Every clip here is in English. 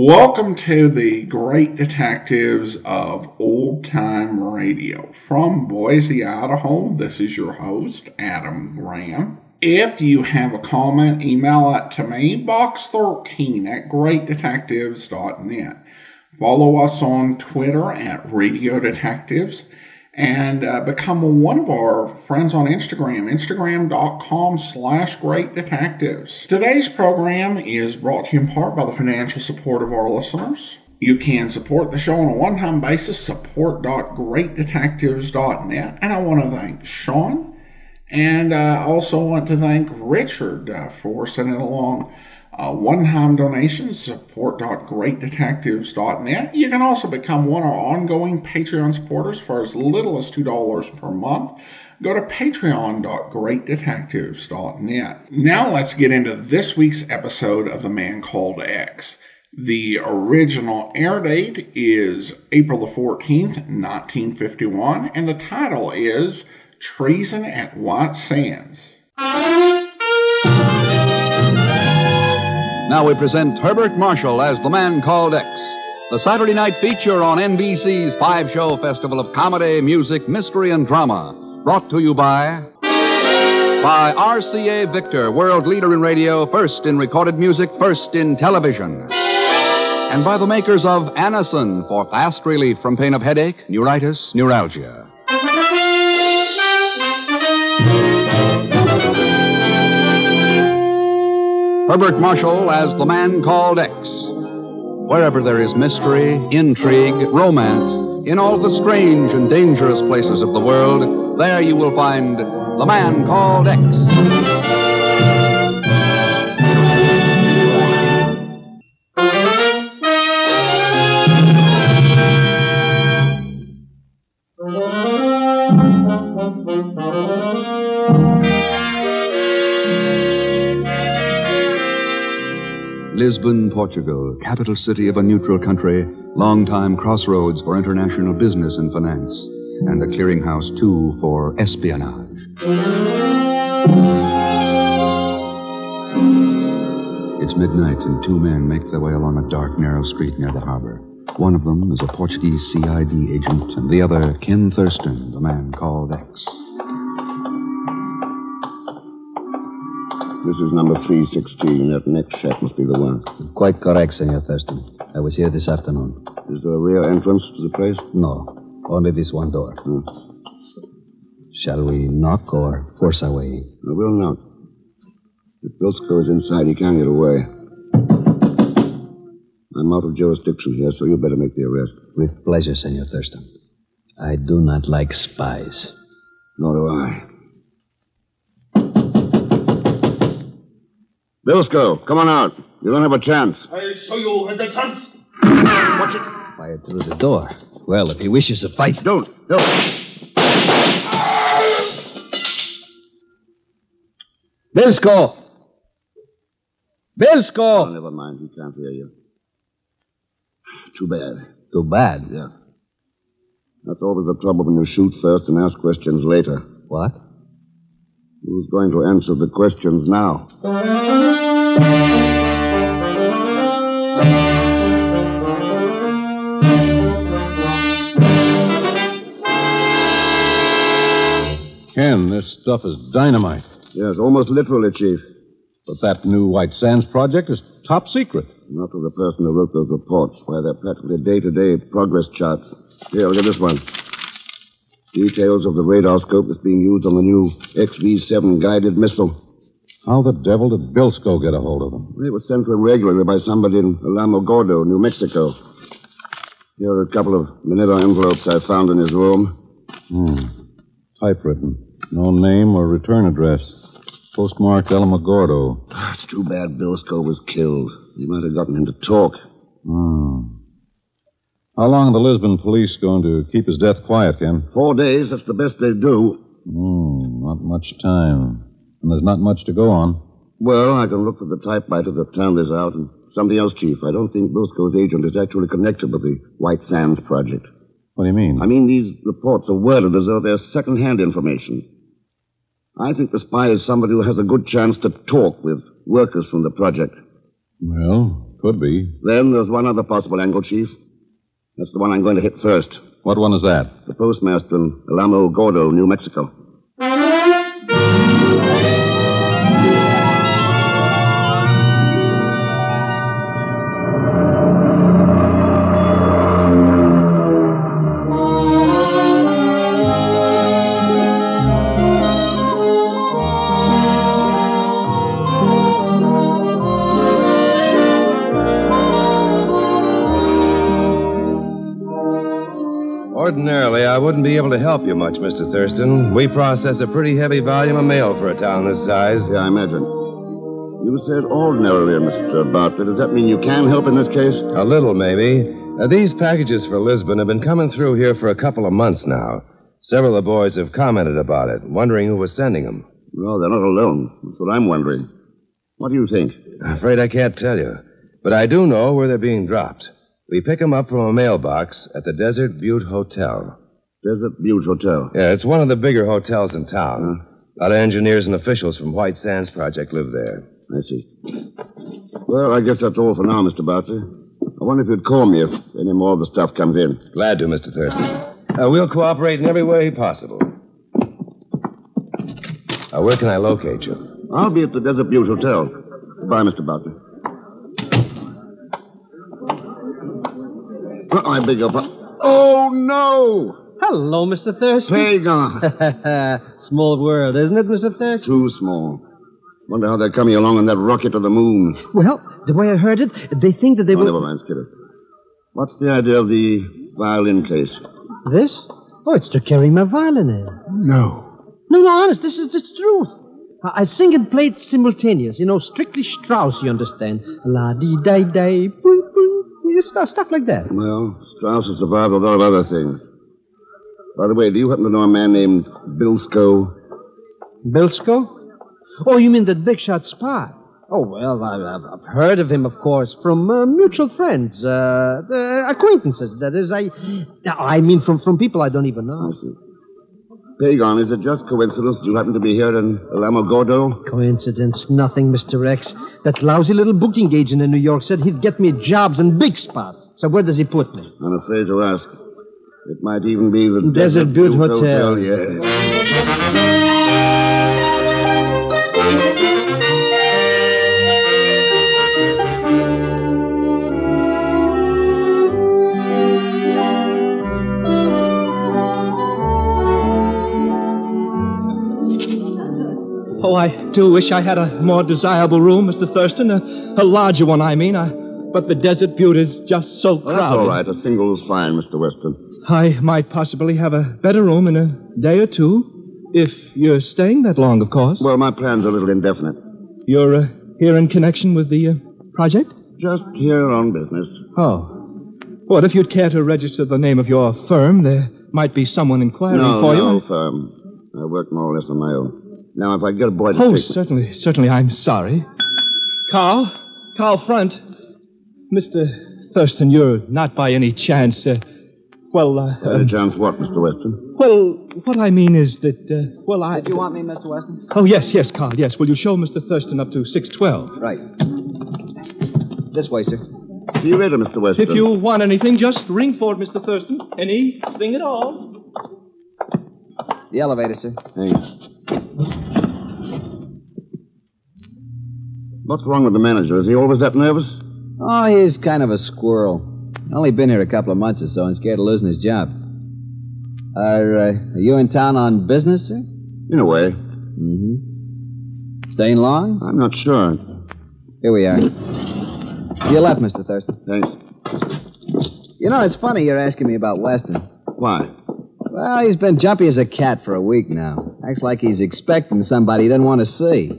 Welcome to the Great Detectives of Old Time Radio. From Boise, Idaho, this is your host, Adam Graham. If you have a comment, email it to me, box13@greatdetectives.net. Follow us on Twitter at Radio Detectives. And become one of our friends on Instagram, instagram.com/greatdetectives. Today's program is brought to you in part by the financial support of our listeners. You can support the show on a one-time basis, support.greatdetectives.net. And I want to thank Sean, and I also want to thank Richard for sending along one-time donations, support.greatdetectives.net. You can also become one of our ongoing Patreon supporters for as little as $2 per month. Go to patreon.greatdetectives.net. Now let's get into this week's episode of The Man Called X. The original air date is April the 14th, 1951, and the title is Treason at White Sands. Now we present Herbert Marshall as The Man Called X, the Saturday night feature on NBC's five-show festival of comedy, music, mystery, and drama, brought to you by RCA Victor, world leader in radio, first in recorded music, first in television, and by the makers of Anacin for fast relief from pain of headache, neuritis, neuralgia. Herbert Marshall as The Man Called X. Wherever there is mystery, intrigue, romance, in all the strange and dangerous places of the world, there you will find The Man Called X. Lisbon, Portugal, capital city of a neutral country, long-time crossroads for international business and finance, and a clearinghouse, too, for espionage. It's midnight, and two men make their way along a dark, narrow street near the harbor. One of them is a Portuguese CID agent, and the other, Ken Thurston, the Man Called X. This is number 316. That next shack must be the one. Quite correct, Senor Thurston. I was here this afternoon. Is there a rear entrance to the place? No. Only this one door. Shall we knock or force our way? I will knock. If Bilsko is inside, he can't get away. I'm out of jurisdiction here, so you better make the arrest. With pleasure, Senor Thurston. I do not like spies. Nor do I. Bilsko, come on out. You don't have a chance. I saw you had the chance. Watch it. Fire through the door. Well, if he wishes to fight... Don't. Bilsko! Bilsko! Oh, never mind. He can't hear you. Too bad. Too bad? Yeah. That's always the trouble when you shoot first and ask questions later. What? Who's going to answer the questions now? Ken, this stuff is dynamite. Yes, almost literally, Chief. But that new White Sands project is top secret. Not to the person who wrote those reports. Why, they're practically day-to-day progress charts. Here, look at this one. Details of the radar scope that's being used on the new XV-7 guided missile. How the devil did Bilsko get a hold of them? They were sent to him regularly by somebody in Alamogordo, New Mexico. Here are a couple of Mineta envelopes I found in his room. Typewritten. No name or return address. Postmarked Alamogordo. It's too bad Bilsko was killed. He might have gotten him to talk. How long are the Lisbon police going to keep his death quiet, Ken? 4 days, that's the best they do. Not much time. And there's not much to go on. Well, I can look for the typewriter that found this out, and something else, Chief. I don't think Bilsko's agent is actually connected with the White Sands project. What do you mean? I mean, these reports are worded as though they're second-hand information. I think the spy is somebody who has a good chance to talk with workers from the project. Well, Could be. Then there's one other possible angle, Chief. That's the one I'm going to hit first. What one is that? The postmaster in Alamo Gordo, New Mexico. Ordinarily, I wouldn't be able to help you much, Mr. Thurston. We process a pretty heavy volume of mail for a town this size. Yeah, I imagine. You said ordinarily, Mr. Bartlett. Does that mean you can help in this case? A little, maybe. These packages for Lisbon have been coming through here for a couple of months now. Several of the boys have commented about it, wondering who was sending them. No, they're not alone. That's what I'm wondering. What do you think? I'm afraid I can't tell you. But I do know where they're being dropped. We pick them up from a mailbox at the Desert Butte Hotel. Desert Butte Hotel? Yeah, it's one of the bigger hotels in town. A lot of engineers and officials from White Sands Project live there. I see. Well, I guess that's all for now, Mr. Bartlett. I wonder if you'd call me if any more of the stuff comes in. Glad to, Mr. Thurston. We'll cooperate in every way possible. Where can I locate you? I'll be at the Desert Butte Hotel. Bye, Mr. Bartlett. I beg your pardon. Oh, no! Hello, Mr. Thurston. Pagan. Small world, isn't it, Mr. Thurston? Too small. Wonder how they're coming along on that rocket to the moon. Well, the way I heard it, they think that they will... Never mind, skip it. What's the idea of the violin case? This? Oh, it's to carry my violin in. No. No, honest, this is the truth. I sing and play it simultaneous. Strictly Strauss, you understand. La-dee-day-day, stuff like that. Well, Strauss has survived a lot of other things. By the way, do you happen to know a man named Bilsko? Bilsko? Oh, you mean that big shot spy? Oh, well, I've heard of him, of course, from mutual friends, acquaintances. That is, I mean from people I don't even know. I see. Pagan, is it just coincidence that you happen to be here in Alamo Gordo? Coincidence? Nothing, Mr. X. That lousy little booking agent in New York said he'd get me jobs in big spots. So where does he put me? I'm afraid to ask. It might even be the Desert Butte Hotel. Yes. Oh, I do wish I had a more desirable room, Mr. Thurston. A larger one, I mean. But the Desert Butte is just so crowded. Well, that's all right. A single is fine, Mr. Weston. I might possibly have a better room in a day or two. If you're staying that long, of course. Well, my plan's a little indefinite. You're here in connection with the project? Just here on business. Oh. Well, if you'd care to register the name of your firm, there might be someone inquiring for you. No, firm. I work more or less on my own. Now, if I get a boy to Oh, take... certainly, I'm sorry. Carl Front. Mr. Thurston, you're not by any chance, Any chance what, Mr. Weston? Well, what I mean is that, I... Did you want me, Mr. Weston? Oh, yes, Carl, yes. Will you show Mr. Thurston up to 612? Right. This way, sir. See you later, Mr. Weston. If you want anything, just ring for it, Mr. Thurston. Anything at all. The elevator, sir. Thanks. What's wrong with the manager? Is he always that nervous? Oh, he's kind of a squirrel. Only been here a couple of months or so and scared of losing his job. Are you in town on business, sir? In a way. Mm-hmm. Staying long? I'm not sure. Here we are. To your left, Mr. Thurston. Thanks. It's funny you're asking me about Weston. Why? Well, he's been jumpy as a cat for a week now. Acts like he's expecting somebody he doesn't want to see.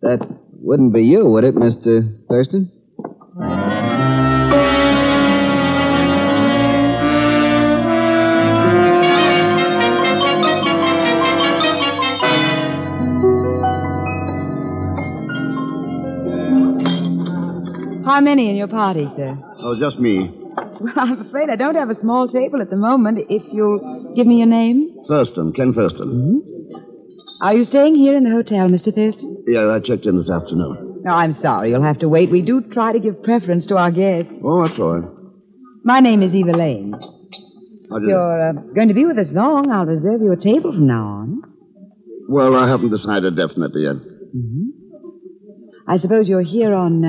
That wouldn't be you, would it, Mr. Thurston? How many in your party, sir? Oh, just me. Well, I'm afraid I don't have a small table at the moment. If you'll give me your name. Thurston, Ken Thurston. Mm-hmm. Are you staying here in the hotel, Mr. Thurston? Yeah, I checked in this afternoon. No, I'm sorry. You'll have to wait. We do try to give preference to our guests. Oh, that's all right. My name is Eva Lane. How'd If you're going to be with us long, I'll reserve you a table from now on. Well, I haven't decided definitely yet. I suppose you're here on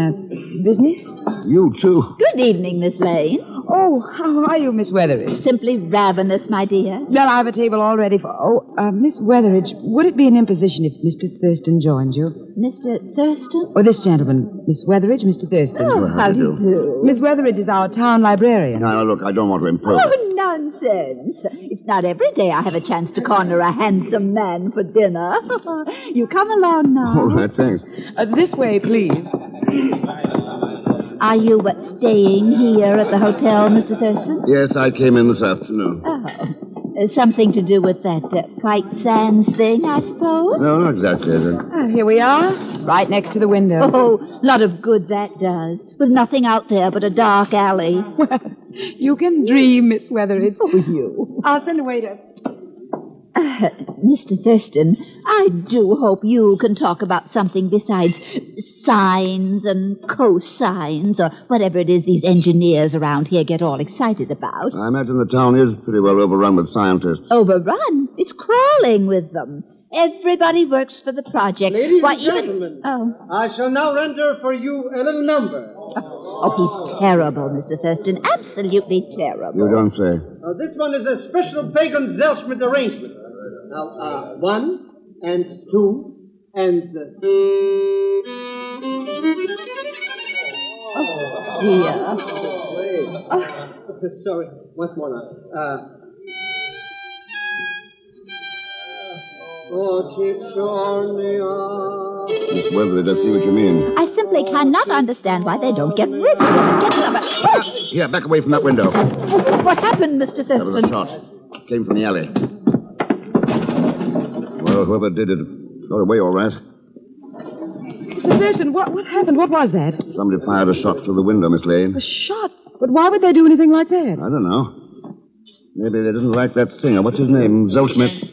business? You, too. Good evening, Miss Lane. Oh, how are you, Miss Weatheridge? Simply ravenous, my dear. Well, I have a table all ready for... Miss Weatheridge, would it be an imposition if Mr. Thurston joins you? Mr. Thurston? Or this gentleman, Miss Weatheridge, Mr. Thurston. Oh, how do you do? Miss Weatheridge is our town librarian. Now, look, I don't want to impose. Oh, nonsense. It's not every day I have a chance to corner a handsome man for dinner. You come along now. All right, thanks. This way, please. Are you staying here at the hotel, Mr. Thurston? Yes, I came in this afternoon. Oh. Something to do with that White Sands thing, I suppose? No, not exactly. Here we are, right next to the window. Oh, lot of good that does. With nothing out there but a dark alley. Well, you can dream, Miss Weatheridge. Oh, you. I'll send a waiter. Mr. Thurston, I do hope you can talk about something besides sines and cosines or whatever it is these engineers around here get all excited about. I imagine the town is pretty well overrun with scientists. Overrun? It's crawling with them. Everybody works for the project. Ladies and gentlemen, Oh. I shall now render for you a little number. Oh, he's terrible, Mr. Thurston. Absolutely terrible. You don't say. This one is a special Pagan Zelschmidt arrangement. Now, 1 and 2 and... Oh, dear. Sorry, once more now. Miss Weatheridge, I see what you mean. I simply cannot understand why they don't get rid of him and get some... Oh! Here, back away from that window. What happened, Mr. That was Thurston? a shot. Came from the alley. Well, whoever did it got away all right. Mr. Thurston, what happened? What was that? Somebody fired a shot through the window, Miss Lane. A shot? But why would they do anything like that? I don't know. Maybe they didn't like that singer. What's his name? Zelschmidt.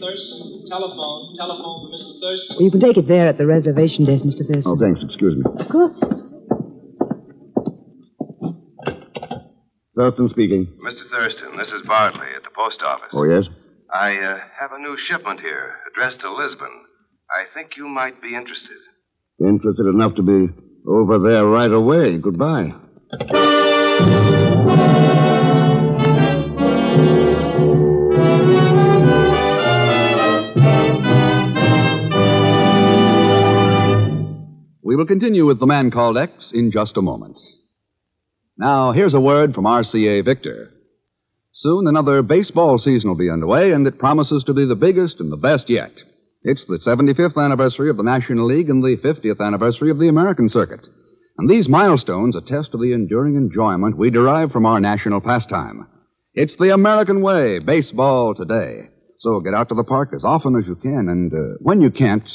Telephone for Mr. Thurston. Well, you can take it there at the reservation desk, Mr. Thurston. Oh, thanks. Excuse me. Of course. Thurston speaking. Mr. Thurston, this is Bartley at the post office. Oh, yes? I have a new shipment here, addressed to Lisbon. I think you might be interested. Interested enough to be over there right away. Goodbye. We will continue with The Man Called X in just a moment. Now, here's a word from RCA Victor. Soon another baseball season will be underway, and it promises to be the biggest and the best yet. It's the 75th anniversary of the National League and the 50th anniversary of the American circuit. And these milestones attest to the enduring enjoyment we derive from our national pastime. It's the American way, baseball today. So get out to the park as often as you can, and when you can't,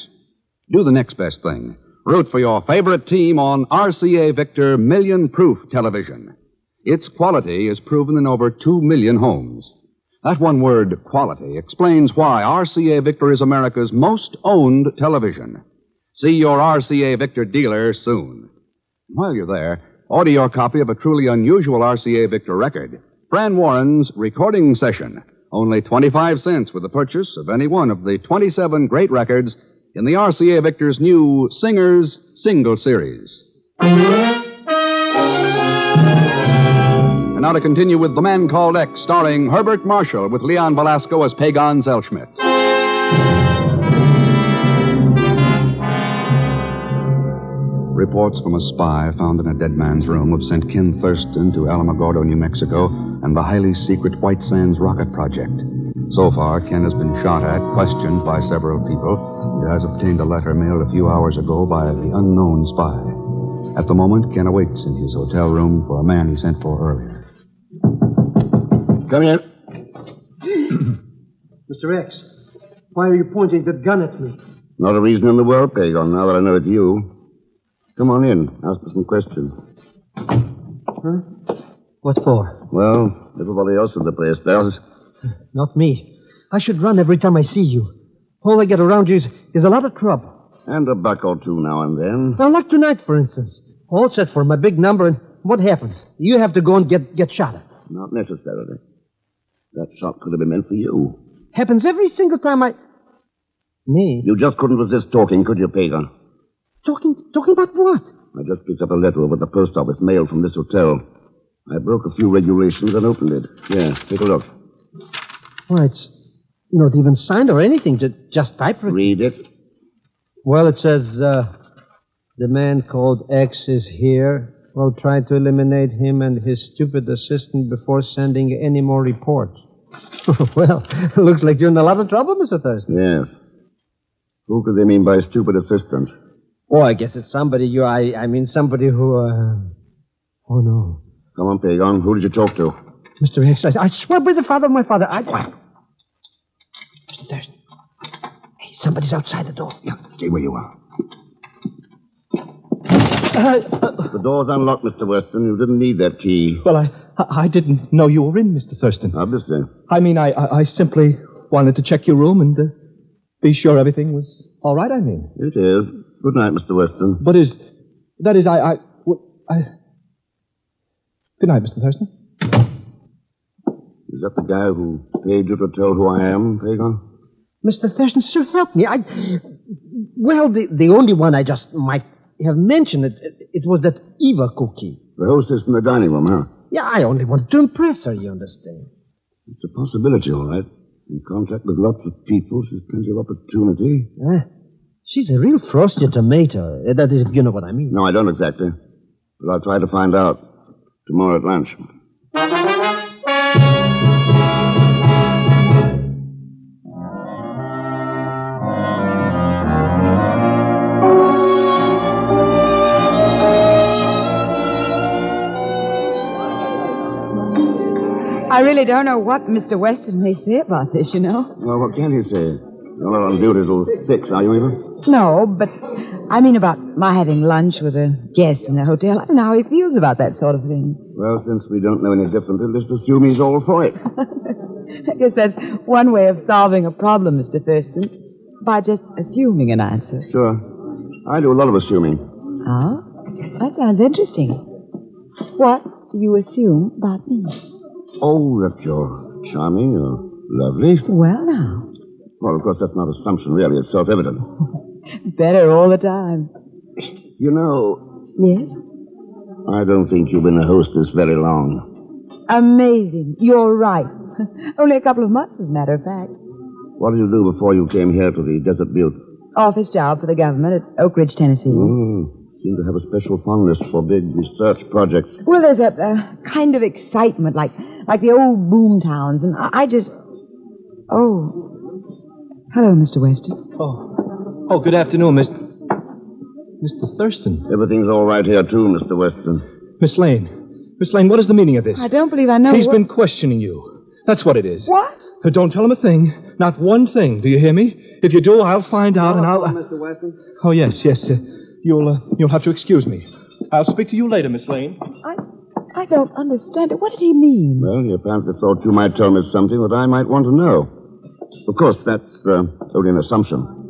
do the next best thing. Root for your favorite team on RCA Victor Million Proof television. Its quality is proven in over 2 million homes. That one word, quality, explains why RCA Victor is America's most owned television. See your RCA Victor dealer soon. While you're there, order your copy of a truly unusual RCA Victor record, Fran Warren's Recording Session. Only 25 cents with the purchase of any one of the 27 great records in the RCA Victor's new Singers Single Series. And now to continue with The Man Called X, starring Herbert Marshall with Leon Velasco as Pagan Zelschmidt. Reports from a spy found in a dead man's room have sent Ken Thurston to Alamogordo, New Mexico, and the highly secret White Sands rocket project. So far, Ken has been shot at, questioned by several people, and has obtained a letter mailed a few hours ago by the unknown spy. At the moment, Ken awaits in his hotel room for a man he sent for earlier. Come here. Mr. X, why are you pointing that gun at me? Not a reason in the world, Pagan, now that I know it's you. Come on in. Ask me some questions. Huh? What for? Well, everybody else in the place does. Not me. I should run every time I see you. All I get around you is a lot of trouble. And a buck or two now and then. Now, like tonight, for instance. All set for my big number, and what happens? You have to go and get shot at. Not necessarily. That shot could have been meant for you. Happens every single time I... Me? You just couldn't resist talking, could you, Pagan? Talking about what? I just picked up a letter over at the post office, mailed from this hotel. I broke a few regulations and opened it. Here, take a look. Why, it's not even signed or anything, just typewritten. Read it. Well, it says, the man called X is here. We'll try to eliminate him and his stupid assistant before sending any more reports. Well, looks like you're in a lot of trouble, Mr. Thurston. Yes. Who could they mean by stupid assistant? Oh, I guess it's somebody I mean somebody who, Oh, no. Come on, Pagan. Who did you talk to? Mr. X, I swear by the father of my father, Mr. Thurston. Hey, somebody's outside the door. Yeah, stay where you are. The door's unlocked, Mr. Weston. You didn't need that key. Well, I didn't know you were in, Mr. Thurston. Obviously. I mean, I simply wanted to check your room and be sure everything was all right, I mean. It is. Good night, Mr. Weston. But that is, Good night, Mr. Thurston. Is that the guy who paid you to tell who I am, Pagan? Mr. Thurston, sir, help me. Well, the only one I just might have mentioned, it was that Eva cookie. The hostess in the dining room, huh? Yeah, I only wanted to impress her, you understand. It's a possibility, all right. In contact with lots of people, she's plenty of opportunity. She's a real frosty tomato. That is, if you know what I mean. No, I don't exactly. But I'll try to find out tomorrow at lunch. I really don't know what Mr. Weston may say about this, you know. Well, what can he say? You're not on duty till 6, are you, Eva? No, but I mean about my having lunch with a guest in the hotel. I don't know how he feels about that sort of thing. Well, since we don't know any differently, let's assume he's all for it. I guess that's one way of solving a problem, Mr. Thurston, by just assuming an answer. Sure. I do a lot of assuming. Oh? That sounds interesting. What do you assume about me? Oh, that you're charming, you're lovely. Well, now. Well, of course, that's not assumption, really. It's self-evident. Better all the time. You know... Yes? I don't think you've been a hostess very long. Amazing. You're right. Only a couple of months, as a matter of fact. What did you do before you came here to the Desert Butte? Office job for the government at Oak Ridge, Tennessee. Seem to have a special fondness for big research projects. Well, there's a kind of excitement, like the old boom towns, and I just... Oh. Hello, Mr. Weston. Oh, good afternoon, Mr. Thurston. Everything's all right here, too, Mr. Weston. Miss Lane. Miss Lane, what is the meaning of this? I don't believe I know. He's been questioning you. That's what it is. What? Don't tell him a thing. Not one thing. Do you hear me? If you do, I'll find out and I'll... Mr. Weston. Oh, yes. You'll have to excuse me. I'll speak to you later, Miss Lane. I don't understand it. What did he mean? Well, he apparently thought you might tell me something that I might want to know. Of course, that's only an assumption.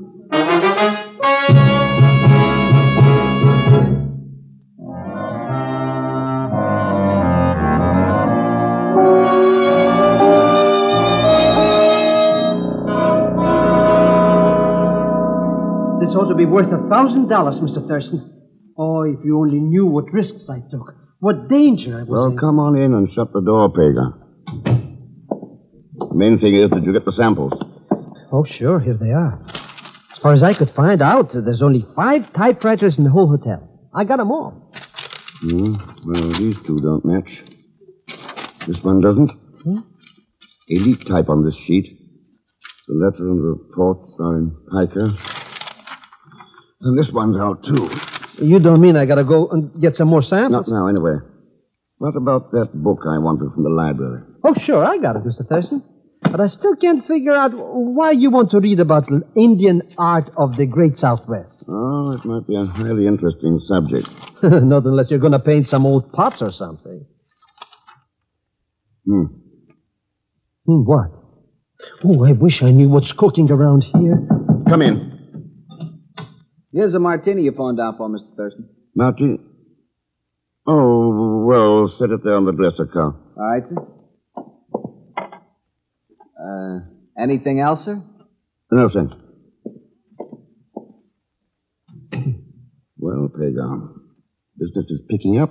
This ought to be worth $1,000, Mr. Thurston. Oh, if you only knew what risks I took. What danger I was Well, in. come on in and shut the door, Pagan. The main thing is, did you get the samples? Oh, sure, here they are. As far as I could find out, there's only 5 typewriters in the whole hotel. I got them all. Well, these two don't match. This one doesn't. Elite type on this sheet. The letter and reports are in pica. And this one's out, too. You don't mean I gotta go and get some more samples? Not now, anyway. What about that book I wanted from the library? Oh, sure, I got it, Mr. Thurston. But I still can't figure out why you want to read about the Indian art of the Great Southwest. Oh, it might be a highly interesting subject. Not unless you're going to paint some old pots or something. What? Oh, I wish I knew what's cooking around here. Come in. Here's a martini you phoned down for, Mr. Thurston. Martin? Oh, well, set it there on the dresser, Carl. All right, sir. Anything else, sir? No, thanks. Well, Pagan, business is picking up.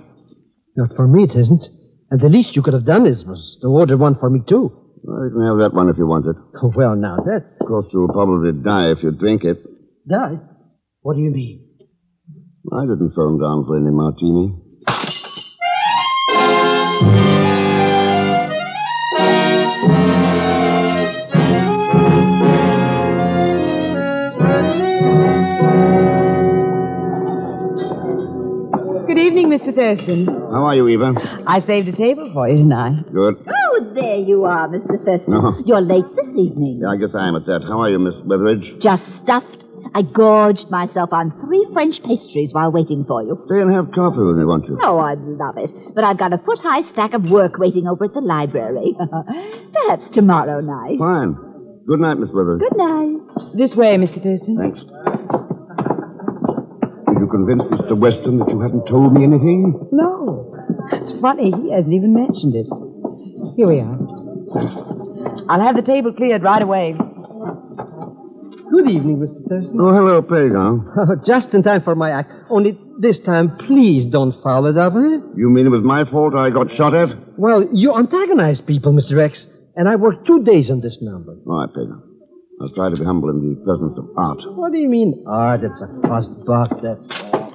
Not for me, it isn't. And the least you could have done was to order one for me, too. Well, you can have that one if you want it. Oh, well, now, that's... Of course, you'll probably die if you drink it. Die? What do you mean? I didn't phone down for any martini. Good evening, Mr. Thurston. How are you, Eva? I saved a table for you, didn't I? Good. Oh, there you are, Mr. Thurston. No. You're late this evening. Yeah, I guess I am at that. How are you, Miss Weatheridge? Just stuffed. I gorged myself on 3 French pastries while waiting for you. Stay and have coffee with me, won't you? Oh, I'd love it. But I've got a foot-high stack of work waiting over at the library. Perhaps tomorrow night. Fine. Good night, Miss Weatheridge. Good night. This way, Mr. Thurston. Thanks. Did you convince Mr. Weston that you hadn't told me anything? No. It's funny, he hasn't even mentioned it. Here we are. I'll have the table cleared right away. Good evening, Mr. Thurston. Oh, hello, Pagan. Oh, just in time for my act. Only this time, please don't foul it up, eh? You mean it was my fault I got shot at? Well, you antagonize people, Mr. X, and I worked 2 days on this number. All right, Pagan. I'll try to be humble in the presence of art. What do you mean, art? It's a fuss buck, that's all.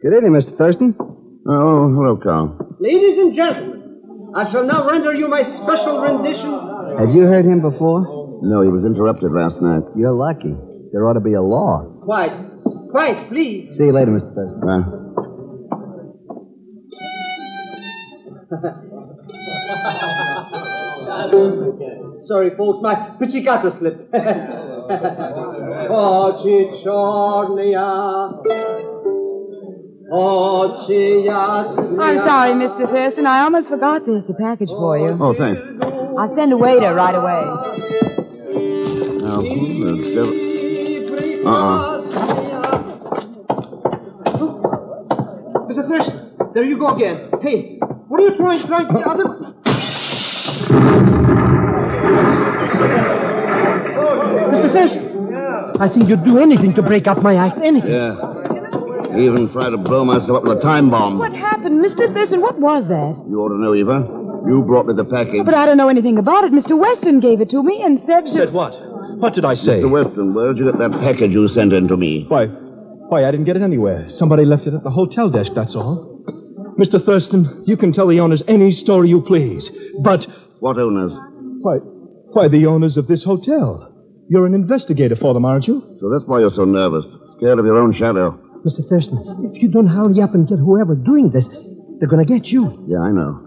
Good evening, Mr. Thurston. Oh, hello, Carl. Ladies and gentlemen, I shall now render you my special rendition. Have you heard him before? No, he was interrupted last night. You're lucky. There ought to be a law. Quiet. Quiet, please. See you later, Mr. Thurston. Sorry, folks, my pizzicato slipped. Oh, I'm sorry, Mr. Thurston. I almost forgot there's a package for you. Oh, thanks. I'll send a waiter right away. Now, who the devil... Mr. Thurston, there you go again. Hey, what are you trying to other... Mr. Thurston, I think you'd do anything to break up my act, anything. Yeah. Even try to blow myself up with a time bomb. What happened, Mr. Thurston? What was that? You ought to know, Eva. You brought me the package. But I don't know anything about it. Mr. Weston gave it to me and said... Said what? What did I say? Mr. Weston, where did you get that package you sent in to me? Why, I didn't get it anywhere. Somebody left it at the hotel desk, that's all. Mr. Thurston, you can tell the owners any story you please, but... What owners? Why, the owners of this hotel. You're an investigator for them, aren't you? So that's why you're so nervous. Scared of your own shadow. Mr. Thurston, if you don't hurry up and get whoever's doing this, they're going to get you. Yeah, I know.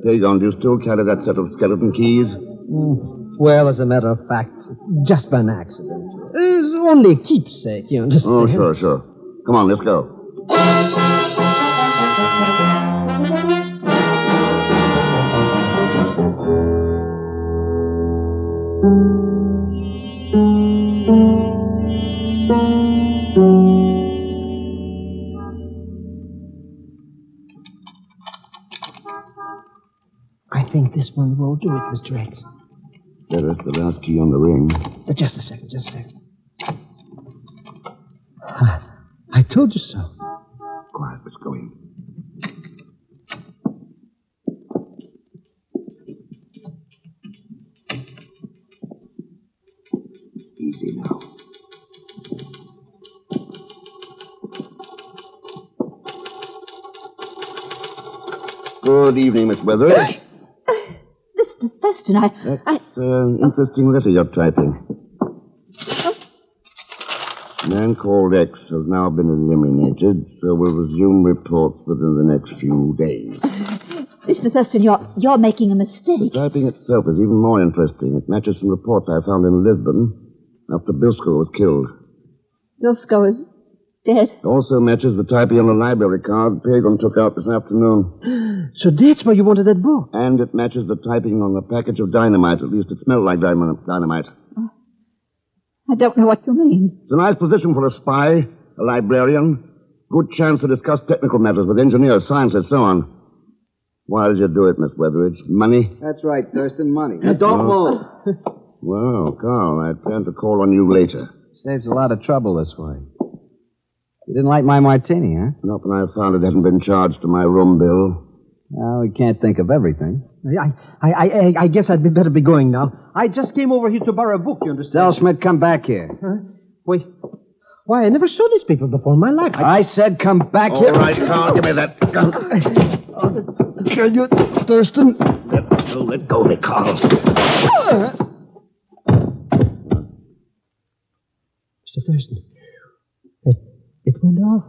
Pagan, do you still carry that set of skeleton keys? Well, as a matter of fact, just by an accident. It's only a keepsake, you understand? Oh, sure. Come on, let's go. I think this one will do it, Mr. X. That's the last key on the ring. Just a second. I told you so. Quiet, let's go in. Easy now. Good evening, Miss Weatheridge. Mr. Thurston, That's an interesting letter you're typing. Man called X has now been eliminated, so we'll resume reports within the next few days. Mr. Thurston, you're making a mistake. The typing itself is even more interesting. It matches some reports I found in Lisbon after Bilsko was killed. Bilsko is dead. It also matches the typing on the library card Pagan took out this afternoon. So that's why you wanted that book? And it matches the typing on the package of dynamite. At least it smelled like dynamite. I don't know what you mean. It's a nice position for a spy, a librarian. Good chance to discuss technical matters with engineers, scientists, so on. Why did you do it, Miss Weatheridge? Money? That's right, Thurston, money. Don't move. Well, Carl, I plan to call on you later. Saves a lot of trouble this way. You didn't like my martini, huh? Not when I found it hadn't been charged to my room bill. Well, we can't think of everything. I guess I'd better be going now. I just came over here to borrow a book, you understand? Selschmidt, come back here. Huh? Wait. Why, I never saw these people before in my life. I said come back here. All right, Carl, give me that gun. Can you, Thurston? Let go of me, Carl. Mr. Thurston, it went off.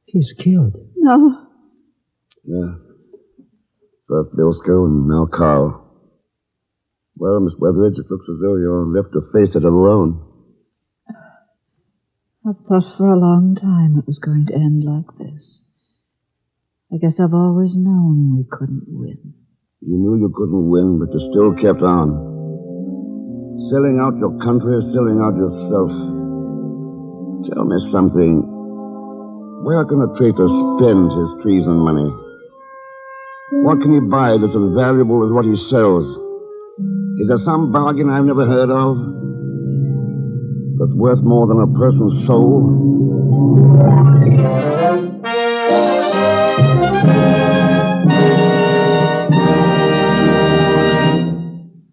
He's killed. No. Yeah. First Bilsko and now Carl. Well, Miss Weatheridge, it looks as though you're left to face it alone. I've thought for a long time it was going to end like this. I guess I've always known we couldn't win. You knew you couldn't win, but you still kept on. Selling out your country, selling out yourself. Tell me something. Where can a traitor spend his treason money? What can he buy that's as valuable as what he sells? Is there some bargain I've never heard of that's worth more than a person's soul?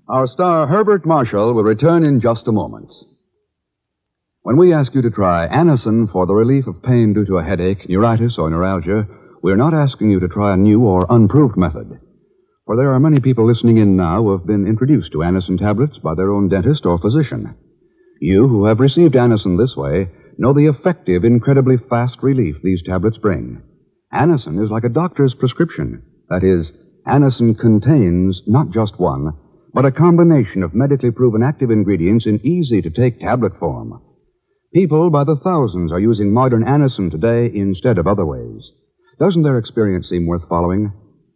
Our star Herbert Marshall will return in just a moment. When we ask you to try Anacin for the relief of pain due to a headache, neuritis, or neuralgia, we're not asking you to try a new or unproved method. For there are many people listening in now who have been introduced to Anacin tablets by their own dentist or physician. You who have received Anacin this way know the effective, incredibly fast relief these tablets bring. Anacin is like a doctor's prescription. That is, Anacin contains not just one, but a combination of medically proven active ingredients in easy-to-take tablet form. People by the thousands are using modern Anacin today instead of other ways. Doesn't their experience seem worth following?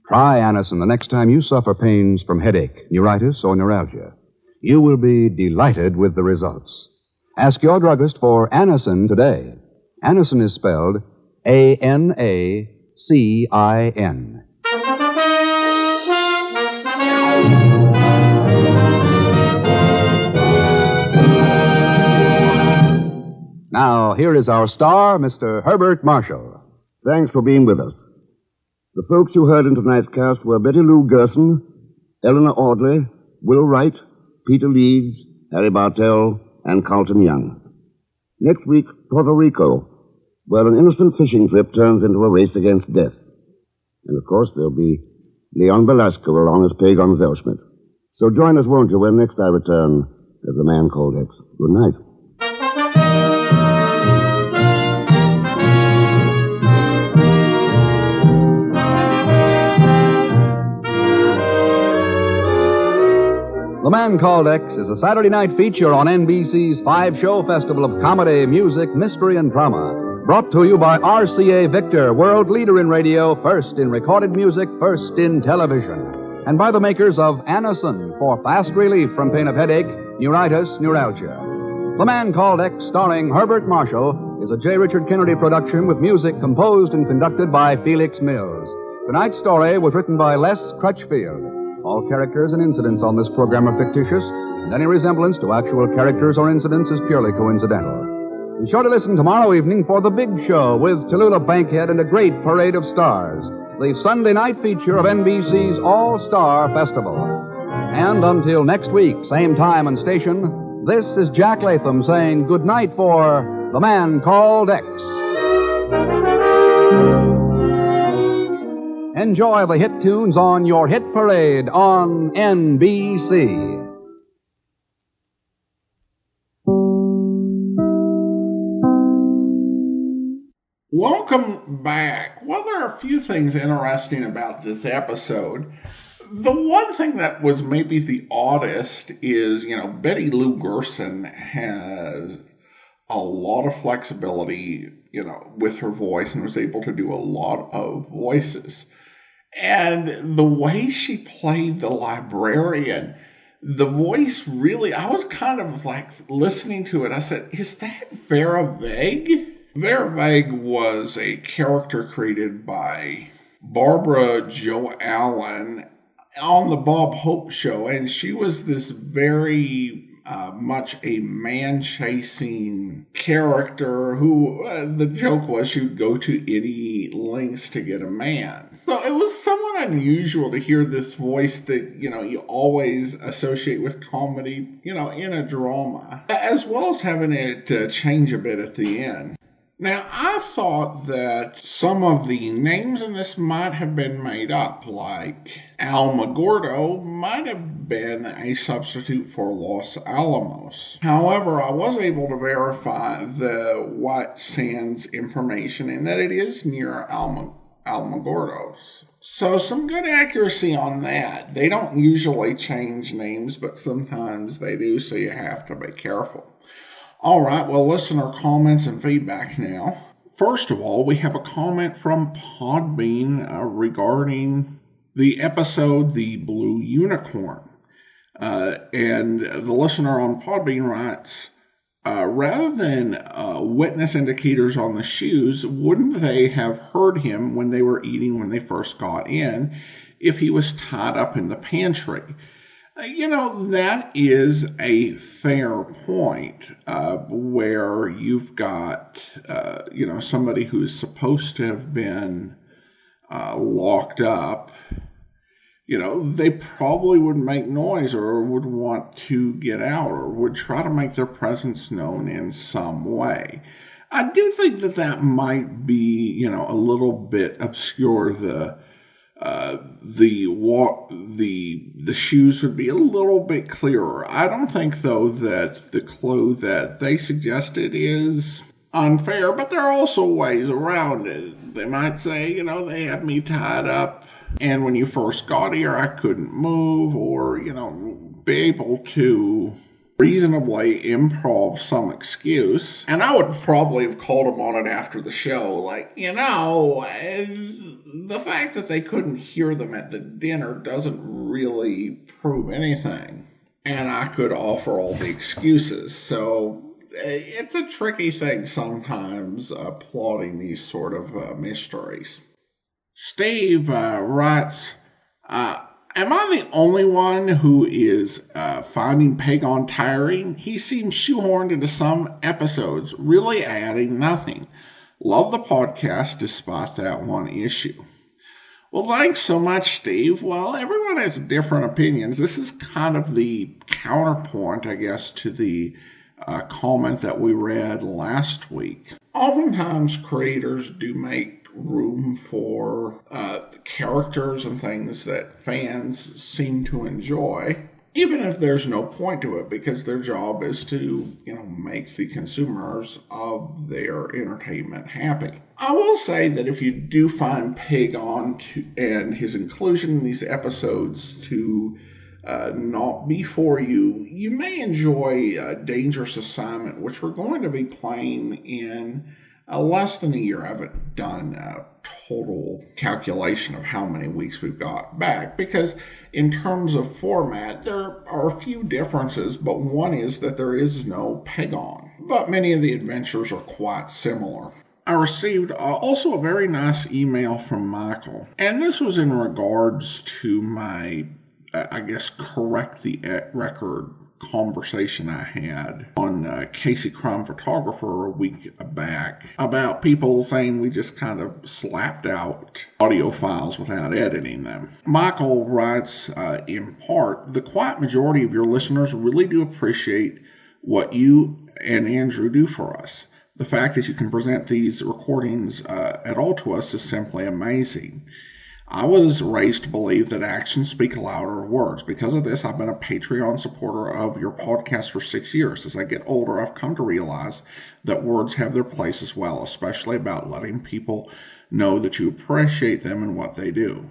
Try Anacin the next time you suffer pains from headache, neuritis, or neuralgia. You will be delighted with the results. Ask your druggist for Anacin today. Anacin is spelled A-N-A-C-I-N. Now, here is our star, Mr. Herbert Marshall. Thanks for being with us. The folks you heard in tonight's cast were Betty Lou Gerson, Eleanor Audley, Will Wright, Peter Leeds, Harry Bartell, and Carlton Young. Next week, Puerto Rico, where an innocent fishing trip turns into a race against death. And, of course, there'll be Leon Belasco along as Pagon Zellschmidt. So join us, won't you, when next I return as the Man Called X. Good night. The Man Called X is a Saturday night feature on NBC's five-show festival of comedy, music, mystery, and drama. Brought to you by RCA Victor, world leader in radio, first in recorded music, first in television. And by the makers of Anacin for fast relief from pain of headache, neuritis, neuralgia. The Man Called X, starring Herbert Marshall, is a J. Richard Kennedy production with music composed and conducted by Felix Mills. Tonight's story was written by Les Crutchfield. All characters and incidents on this program are fictitious, and any resemblance to actual characters or incidents is purely coincidental. Be sure to listen tomorrow evening for The Big Show with Tallulah Bankhead and a great parade of stars, the Sunday night feature of NBC's All-Star Festival. And until next week, same time and station, this is Jack Latham saying good night for The Man Called X. Enjoy the hit tunes on your hit parade on NBC. Welcome back. Well, there are a few things interesting about this episode. The one thing that was maybe the oddest is, Betty Lou Gerson has a lot of flexibility, with her voice and was able to do a lot of voices. And the way she played the librarian, the voice really, I was kind of like listening to it. I said, is that Vera Vague? Vera Vague was a character created by Barbara Jo Allen on the Bob Hope show, and she was this very much a man-chasing character who, the joke was she would go to any lengths to get a man. So it was somewhat unusual to hear this voice that, you always associate with comedy, in a drama, as well as having it change a bit at the end. Now, I thought that some of the names in this might have been made up, like Alamogordo might have been a substitute for Los Alamos. However, I was able to verify the White Sands information and that it is near Alamogordo. So some good accuracy on that. They don't usually change names, but sometimes they do, so you have to be careful. All right, well, listener comments and feedback now. First of all, we have a comment from Podbean regarding the episode The Blue Unicorn. And the listener on Podbean writes, rather than witness indicators on the shoes, wouldn't they have heard him when they were eating when they first got in if he was tied up in the pantry? That is a fair point, where you've got, somebody who's supposed to have been locked up. They probably would make noise or would want to get out or would try to make their presence known in some way. I do think that might be, a little bit obscure. The shoes would be a little bit clearer. I don't think, though, that the clue that they suggested is unfair, but there are also ways around it. They might say, they had me tied up, and when you first got here, I couldn't move, or, be able to reasonably improv some excuse. And I would probably have called them on it after the show, like, the fact that they couldn't hear them at the dinner doesn't really prove anything. And I could offer all the excuses. So it's a tricky thing sometimes, plotting these sort of mysteries. Steve writes, am I the only one who is finding Pagon tiring? He seems shoehorned into some episodes, really adding nothing. Love the podcast despite that one issue. Well, thanks so much, Steve. Well, everyone has different opinions. This is kind of the counterpoint, I guess, to the comment that we read last week. Oftentimes, creators do make room for characters and things that fans seem to enjoy, even if there's no point to it, because their job is to, make the consumers of their entertainment happy. I will say that if you do find Pagon and his inclusion in these episodes to not be for you, you may enjoy Dangerous Assignment, which we're going to be playing in less than a year. I haven't done a total calculation of how many weeks we've got back, because in terms of format, there are a few differences, but one is that there is no Pagon. But many of the adventures are quite similar. I received also a very nice email from Michael, and this was in regards to my, correct the record conversation I had on Casey Crime Photographer a week back about people saying we just kind of slapped out audio files without editing them. Michael writes, in part, the quiet majority of your listeners really do appreciate what you and Andrew do for us. The fact that you can present these recordings at all to us is simply amazing. I was raised to believe that actions speak louder than words. Because of this, I've been a Patreon supporter of your podcast for 6 years. As I get older, I've come to realize that words have their place as well, especially about letting people know that you appreciate them and what they do.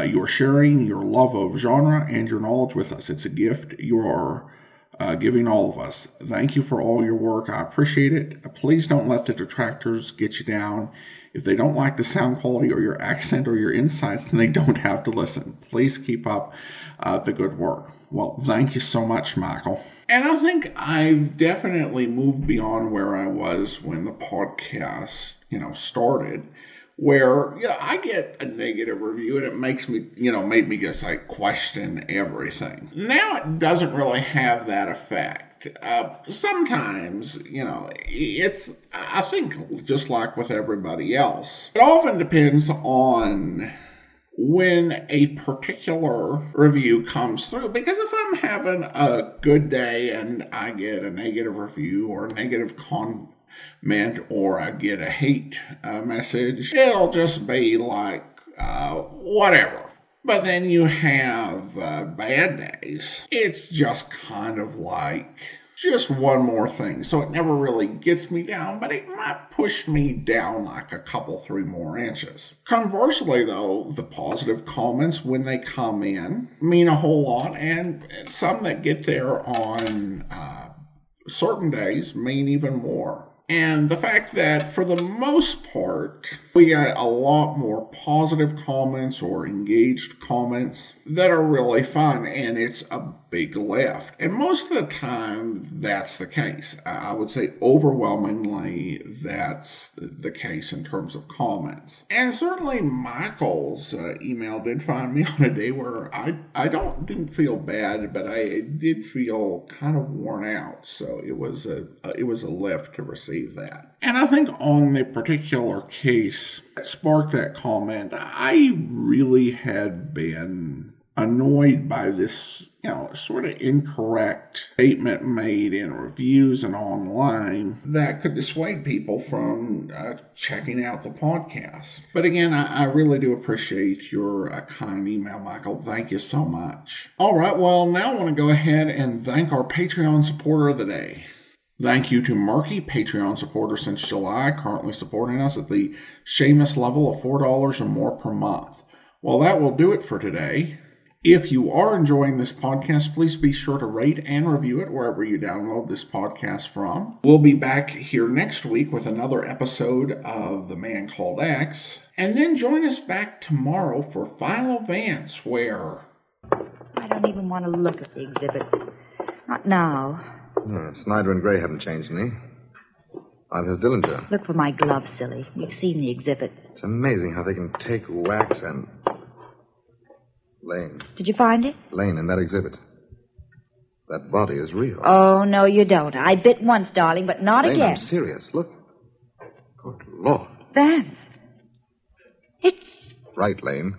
You are sharing your love of genre and your knowledge with us. It's a gift you are giving all of us. Thank you for all your work. I appreciate it. Please don't let the detractors get you down. If they don't like the sound quality or your accent or your insights, then they don't have to listen. Please keep up the good work. Well, thank you so much, Michael. And I think I've definitely moved beyond where I was when the podcast, started, where, I get a negative review and it makes me, made me just like question everything. Now it doesn't really have that effect. Sometimes, it's, I think, just like with everybody else, it often depends on when a particular review comes through. Because if I'm having a good day and I get a negative review or a negative comment or I get a hate message, it'll just be like, whatever. But then you have bad days. It's just kind of like just one more thing. So it never really gets me down, but it might push me down like a couple, 3 more inches. Conversely, though, the positive comments when they come in mean a whole lot, and some that get there on certain days mean even more. And the fact that, for the most part, we got a lot more positive comments or engaged comments that are really fun, and it's a big lift. And most of the time, that's the case. I would say overwhelmingly that's the case in terms of comments. And certainly Michael's email did find me on a day where I didn't feel bad, but I did feel kind of worn out. So it was a lift to receive that. And I think on the particular case that sparked that comment, I really had been annoyed by this, sort of incorrect statement made in reviews and online that could dissuade people from checking out the podcast. But again, I really do appreciate your kind email, Michael. Thank you so much. All right, well, now I want to go ahead and thank our Patreon supporter of the day. Thank you to Murky, Patreon supporter since July, currently supporting us at the Seamus level of $4 or more per month. Well, that will do it for today. If you are enjoying this podcast, please be sure to rate and review it wherever you download this podcast from. We'll be back here next week with another episode of The Man Called X. And then join us back tomorrow for Final Advance, where... I don't even want to look at the exhibit. Not now. Snyder and Gray haven't changed any. Here's Dillinger. Look for my glove, silly. You've seen the exhibit. It's amazing how they can take wax and... Lane. Did you find it? Lane, in that exhibit. That body is real. Oh, no, you don't. I bit once, darling, but not Lane, again. I'm serious. Look. Good Lord. Vance. It's... Right, Lane.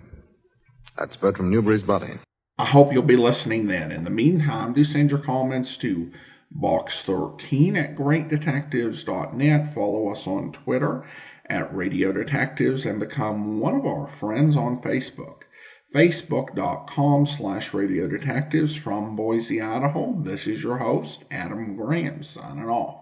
That's Bertram Newbury's body. I hope you'll be listening then. In the meantime, do send your comments to box13@greatdetectives.net. Follow us on Twitter at Radio Detectives and become one of our friends on Facebook. Facebook.com/Radio Detectives. From Boise, Idaho, this is your host, Adam Graham, signing off.